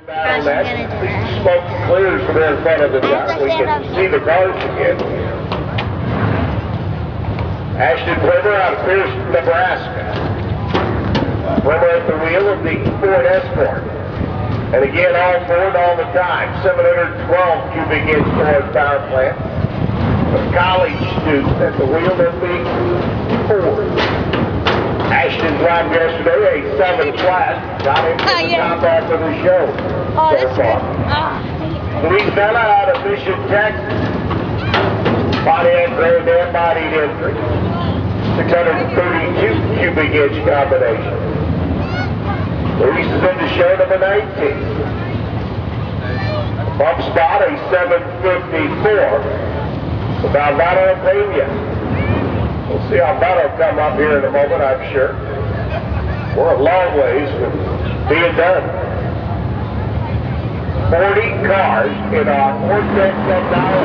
Battle net. The smoke clears from in front of the duck. We can see the cars again. Ashton Primer out of Pierce, Nebraska. Primer at the wheel of the Ford Escort. And again, all Ford all the time. 712 cubic inch Ford power plant. A college student at the wheel of the Ford. Ashton drive yesterday, a 7 flat, got him to the top half of the show so far. Louisiana out of Mission, Texas. Pontiac Grand bodied entry. 632 cubic inch combination. Luis is in the show number 19. Bump spot, a 754. With Alvaro Pena. We'll see Alvaro come up here in a moment, I'm sure. We're a long ways from being done. 40 cars in our Vortex $10